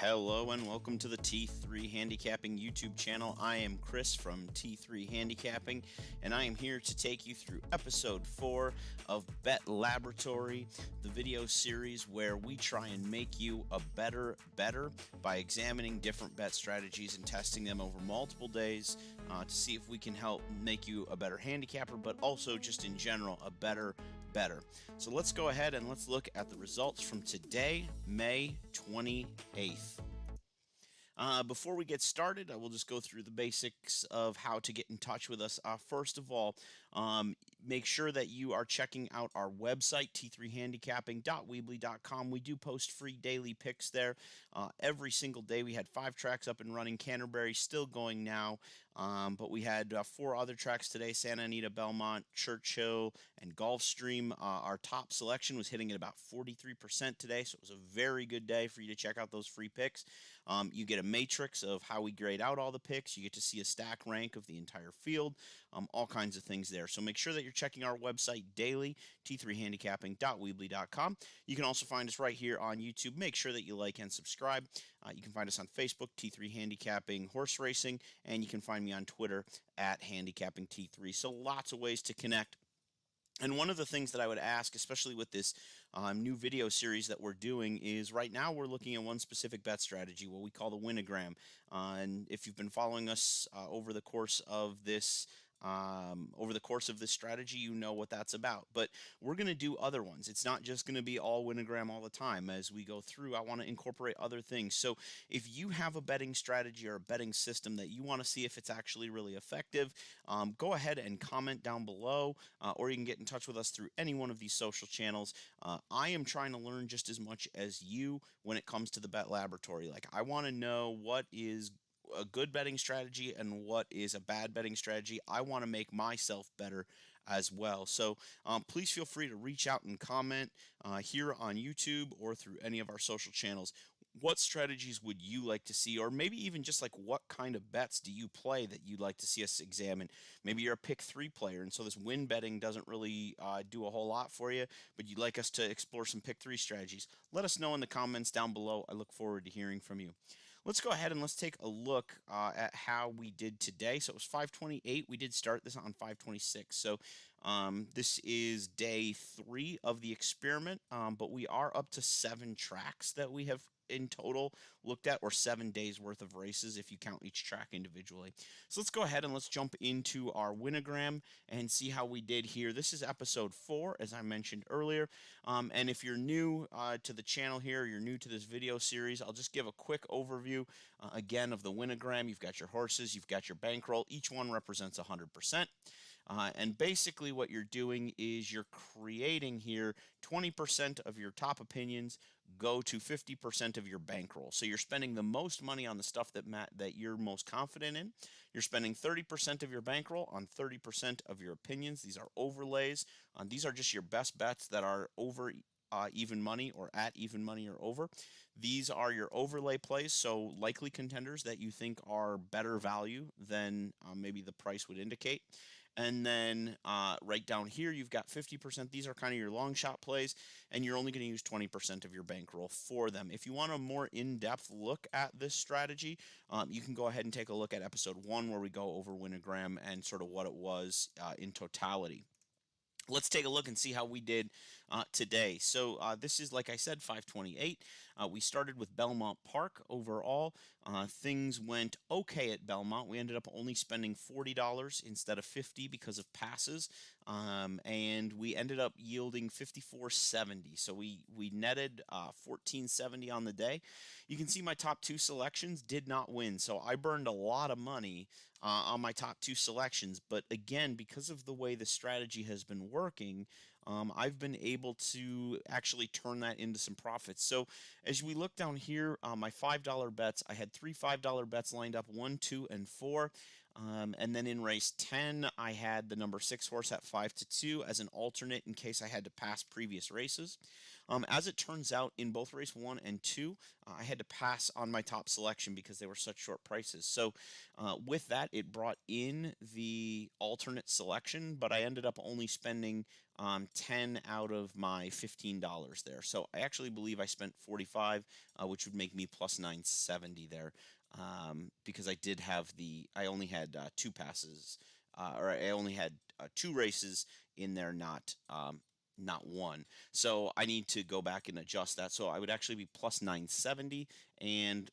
Hello and welcome to the T3 Handicapping YouTube channel. I am Chris from T3 Handicapping, and I am here to take you through episode 4 of Bet Laboratory, the video series where we try and make you a better by examining different bet strategies and testing them over multiple days to see if we can help make you a better handicapper, but also just in general a better. So let's go ahead and let's look at the results from today, May 28th. Before we get started, I will just go through the basics of how to get in touch with us. First of all, make sure that you are checking out our website, t3handicapping.weebly.com. We do post free daily picks there. Every single day we had 5 tracks up and running. Canterbury still going now, but we had 4 other tracks today, Santa Anita, Belmont, Churchill, and Gulfstream. Our top selection was hitting at about 43% today, so it was a very good day for you to check out those free picks. You get a matrix of how we grade out all the picks. You get to see a stack rank of the entire field, all kinds of things there. So make sure that you're checking our website daily, t3handicapping.weebly.com. You can also find us right here on YouTube. Make sure that you like and subscribe. You can find us on Facebook, T3 Handicapping Horse Racing, and you can find me on Twitter at HandicappingT3. So lots of ways to connect. And one of the things that I would ask, especially with this new video series that we're doing, is right now we're looking at one specific bet strategy, what we call the Winogram. And if you've been following us over the course of this strategy, you know what that's about. But we're going to do other ones. It's not just going to be all Winogram all the time. As we go through, I want to incorporate other things. So if you have a betting strategy or a betting system that you want to see if it's actually really effective, go ahead and comment down below, or you can get in touch with us through any one of these social channels. I am trying to learn just as much as you when it comes to the Bet Laboratory. Like, I want to know what is a good betting strategy and what is a bad betting strategy. I want to make myself better as well. So please feel free to reach out and comment here on YouTube or through any of our social channels. What strategies would you like to see, or maybe even just like what kind of bets do you play that you'd like to see us examine? Maybe you're a pick 3 player, and so this win betting doesn't really do a whole lot for you, but you'd like us to explore some pick 3 strategies. Let us know in the comments down below. I look forward to hearing from you. Let's go ahead and let's take a look at how we did today. So it was 528. We did start this on 526. So this is day 3 of the experiment, but we are up to 7 tracks that we have in total looked at, or 7 days worth of races if you count each track individually. So let's go ahead and let's jump into our Winogram and see how we did here. This is episode 4, as I mentioned earlier, and if you're new to the channel here, you're new to this video series, I'll just give a quick overview again of the Winogram. You've got your horses, you've got your bankroll. Each one represents 100%. And basically what you're doing is you're creating here 20% of your top opinions go to 50% of your bankroll. So you're spending the most money on the stuff that you're most confident in. You're spending 30% of your bankroll on 30% of your opinions. These are overlays. These are just your best bets that are over even money or at even money or over. These are your overlay plays, so likely contenders that you think are better value than maybe the price would indicate. And then right down here, you've got 50%. These are kind of your long shot plays, and you're only going to use 20% of your bankroll for them. If you want a more in-depth look at this strategy, you can go ahead and take a look at episode 1 where we go over Winogram and sort of what it was in totality. Let's take a look and see how we did today. So this is, like I said, 528. We started with Belmont Park. Overall, things went okay at Belmont. We ended up only spending $40 instead of $50 because of passes, and we ended up yielding $54.70. So we netted $14.70 on the day. You can see my top 2 selections did not win, so I burned a lot of money on my top 2 selections. But again, because of the way the strategy has been working, I've been able to actually turn that into some profits. So as we look down here, my $5 bets, I had 3 $5 bets lined up, 1, 2, and 4. And then in race 10, I had the number 6 horse at 5-2 as an alternate in case I had to pass previous races. As it turns out, in both race 1 and 2, I had to pass on my top selection because they were such short prices. So with that, it brought in the alternate selection, but I ended up only spending 10 out of my $15 there. So I actually believe I spent 45, which would make me plus 970 there, because I only had two passes, or I only had two races in there, not one. So I need to go back and adjust that. So I would actually be plus 970 and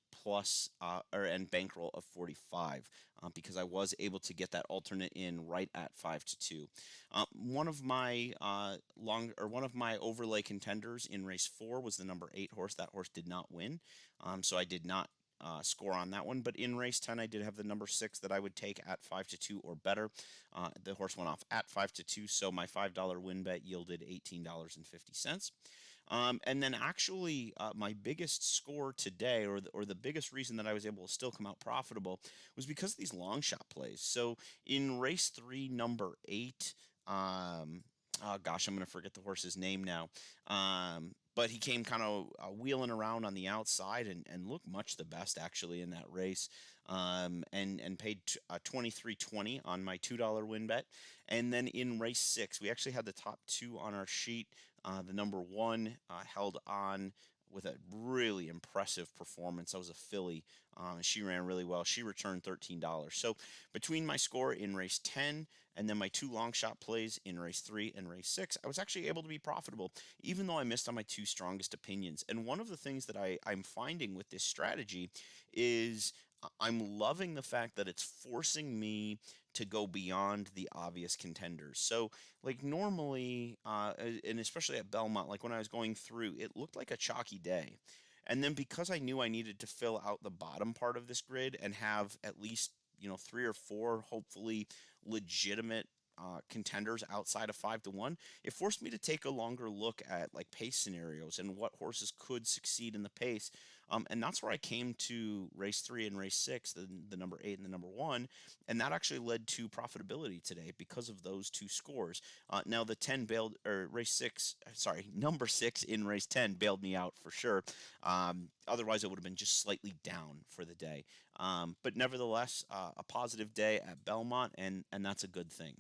and bankroll of 45, because I was able to get that alternate in right at 5-2. One of my overlay contenders in race 4 was the number 8 horse. That horse did not win, so I did not score on that one. But in race 10, I did have the number 6 that I would take at 5-2 or better. The horse went off at 5-2, so my $5 win bet yielded $18.50. And then actually, my biggest score today, or the biggest reason that I was able to still come out profitable, was because of these long shot plays. So in race 3, number 8, oh gosh, I'm going to forget the horse's name now. But he came kind of wheeling around on the outside and looked much the best actually in that race, and paid 23.20 on my $2 win bet. And then in race 6, we actually had the top two on our sheet. The number 1 held on with a really impressive performance. That was a filly. She ran really well. She returned $13. So between my score in race 10 and then my two long shot plays in race 3 and race 6, I was actually able to be profitable, even though I missed on my two strongest opinions. And one of the things that I'm finding with this strategy is I'm loving the fact that it's forcing me to go beyond the obvious contenders. So, like normally, and especially at Belmont, like when I was going through, it looked like a chalky day. And then because I knew I needed to fill out the bottom part of this grid and have at least, 3 or 4, hopefully legitimate contenders outside of 5-1, it forced me to take a longer look at like pace scenarios and what horses could succeed in the pace. And that's where I came to race 3 and race 6, the number 8 and the number 1, and that actually led to profitability today because of those two scores. Now the 10 bailed, or race 6, sorry, number 6 in race 10 bailed me out for sure. Otherwise, it would have been just slightly down for the day. But nevertheless, a positive day at Belmont, and that's a good thing.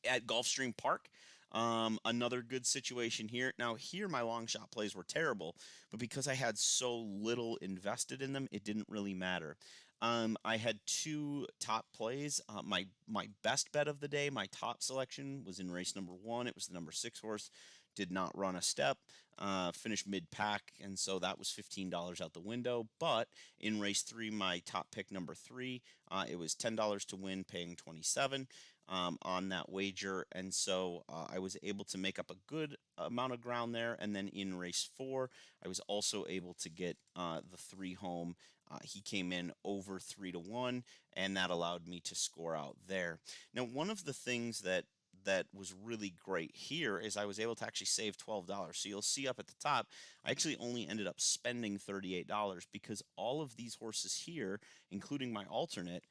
At Gulfstream Park, another good situation here. Now, here my long shot plays were terrible, but because I had so little invested in them, it didn't really matter. I had two top plays. My best bet of the day, my top selection, was in race number 1. It was the number 6 horse. Did not run a step, finished mid-pack, and so that was $15 out the window. But in race 3, my top pick, number 3, it was $10 to win, paying 27 on that wager, and so I was able to make up a good amount of ground there. And then in race 4, I was also able to get the 3 home. He came in over 3-1, and that allowed me to score out there. Now, one of the things that was really great here is I was able to actually save $12. So you'll see up at the top, I actually only ended up spending $38 because all of these horses here, including my alternate,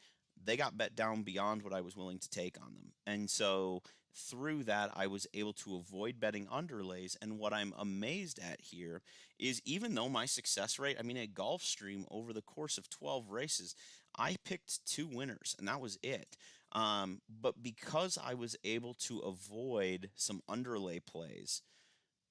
they got bet down beyond what I was willing to take on them. And so through that, I was able to avoid betting underlays. And what I'm amazed at here is even though my success rate, I mean, at Gulfstream over the course of 12 races, I picked 2 winners, and that was it. But because I was able to avoid some underlay plays,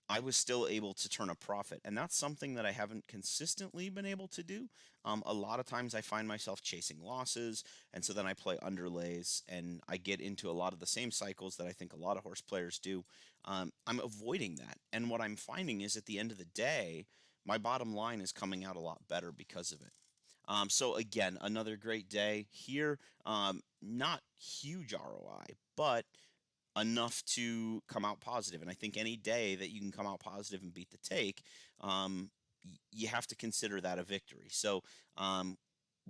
I was still able to turn a profit. And that's something that I haven't consistently been able to do. A lot of times I find myself chasing losses, and so then I play underlays, and I get into a lot of the same cycles that I think a lot of horse players do. I'm avoiding that. And what I'm finding is at the end of the day, my bottom line is coming out a lot better because of it. So again, another great day here. Not huge ROI, but enough to come out positive. And I think any day that you can come out positive and beat the take, you have to consider that a victory. So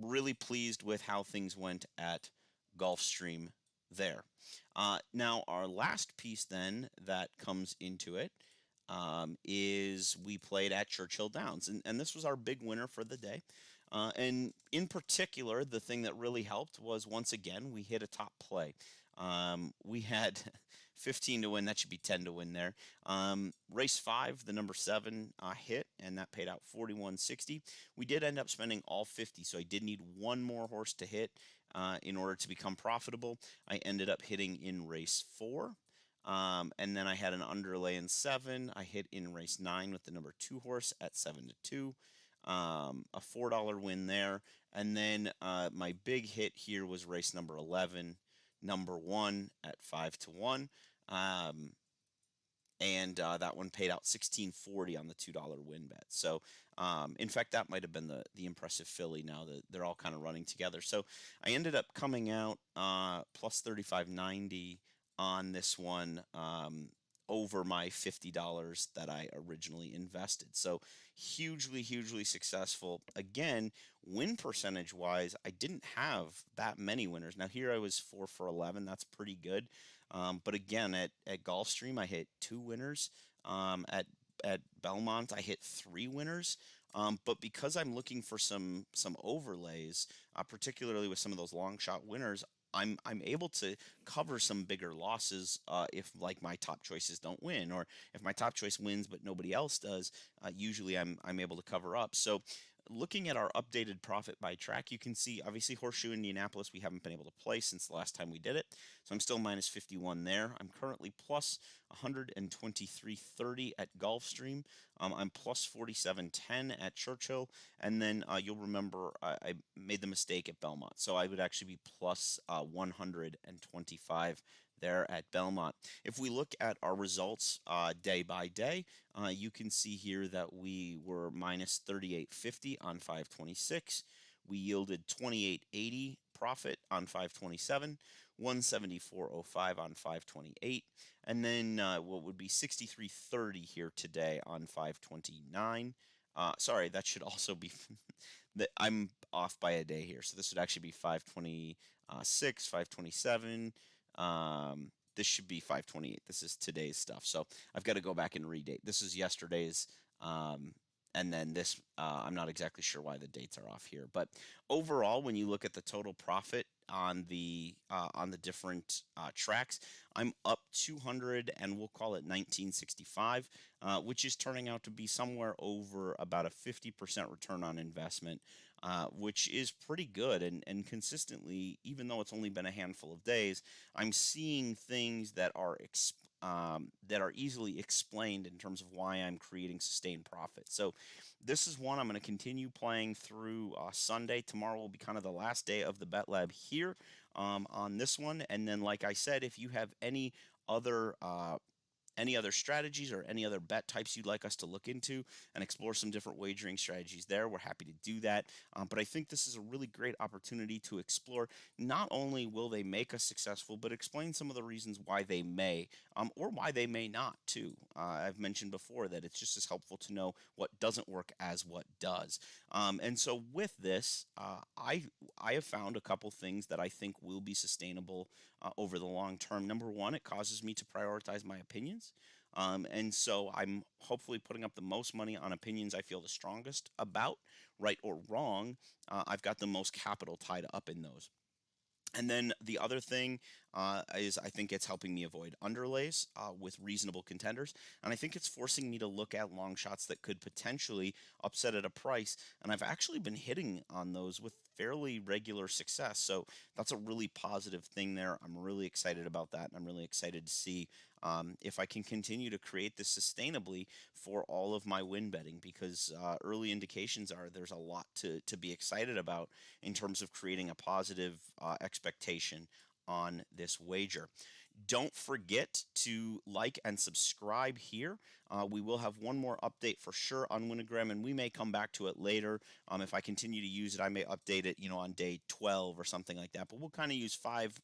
really pleased with how things went at Gulfstream there. Now, our last piece then that comes into it is we played at Churchill Downs, and this was our big winner for the day. And in particular, the thing that really helped was once again we hit a top play. We had 15 to win. That should be 10 to win there. Race 5, the number 7 hit, and that paid out 41.60. We did end up spending all 50, so I did need one more horse to hit in order to become profitable. I ended up hitting in race 4. And then I had an underlay in 7. I hit in race 9 with the number 2 horse at 7 to 2. A $4 win there. And then my big hit here was race number 11, number 1 at 5 to 1. And that one paid out $16.40 on the $2 win bet. So, in fact, that might have been the impressive filly. Now that they're all kind of running together. So I ended up coming out plus 35.90 on this one, over my $50 that I originally invested. So hugely successful. Again, win percentage wise, I didn't have that many winners. Now here I was 4 for 11. That's pretty good. But again, at Gulfstream, I hit 2 winners. At Belmont, I hit 3 winners. But because I'm looking for some overlays, particularly with some of those long shot winners, I'm able to cover some bigger losses if like my top choices don't win, or if my top choice wins but nobody else does. Usually I'm able to cover up. So looking at our updated profit by track, you can see obviously Horseshoe Indianapolis we haven't been able to play since the last time we did it, so I'm still minus 51 there. I'm currently plus 123.30 at Gulfstream. I'm plus 47.10 at Churchill, and then you'll remember I made the mistake at Belmont, so I would actually be plus 125 there at Belmont. If we look at our results day by day, you can see here that we were minus 38.50 on 526. We yielded 28.80 profit on 527, 174.05 on 528, and then what would be 63.30 here today on 529. Sorry, that should also be I'm off by a day here, so this would actually be 526, 527. This should be 528. This is today's stuff, so I've got to go back and redate. This is yesterday's, and then this, I'm not exactly sure why the dates are off here. But overall, when you look at the total profit on the different tracks, I'm up 200, and we'll call it 1965, which is turning out to be somewhere over about a 50% return on investment, which is pretty good. And consistently, even though it's only been a handful of days, I'm seeing things that are easily explained in terms of why I'm creating sustained profit. So this is one I'm going to continue playing through Sunday. Tomorrow will be kind of the last day of the Bet Lab here on this one. And then, like I said, if you have any other strategies or any other bet types you'd like us to look into and explore some different wagering strategies there, we're happy to do that. But I think this is a really great opportunity to explore. Not only will they make us successful, but explain some of the reasons why they may, or why they may not too. I've mentioned before that it's just as helpful to know what doesn't work as what does. And so with this, I have found a couple things that I think will be sustainable over the long term. Number one, it causes me to prioritize my opinions. And so I'm hopefully putting up the most money on opinions I feel the strongest about, right or wrong. I've got the most capital tied up in those. And then the other thing is I think it's helping me avoid underlays with reasonable contenders. And I think it's forcing me to look at long shots that could potentially upset at a price. And I've actually been hitting on those with fairly regular success. So that's a really positive thing there. I'm really excited about that. And I'm really excited to see if I can continue to create this sustainably for all of my win betting, because early indications are there's a lot to be excited about in terms of creating a positive expectation on this wager. Don't forget to like and subscribe here. We will have one more update for sure on Winogram, and we may come back to it later. If I continue to use it, I may update it, on day 12 or something like that. But we'll kind of use five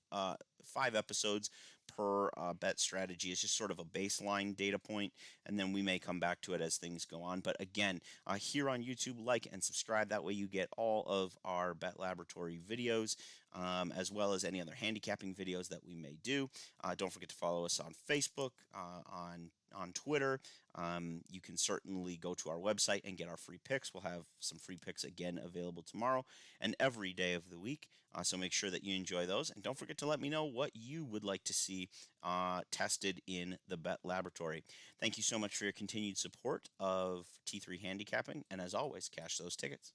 episodes per bet strategy as just sort of a baseline data point, and then we may come back to it as things go on. But again, here on YouTube, like and subscribe. That way you get all of our Bet Laboratory videos, as well as any other handicapping videos that we may do. Don't forget to follow us on Facebook, on Twitter, You can certainly go to our website and get our free picks. We'll have some free picks again available tomorrow and every day of the week. So make sure that you enjoy those. And don't forget to let me know what you would like to see tested in the Bet Laboratory. Thank you so much for your continued support of T3 Handicapping. And as always, cash those tickets.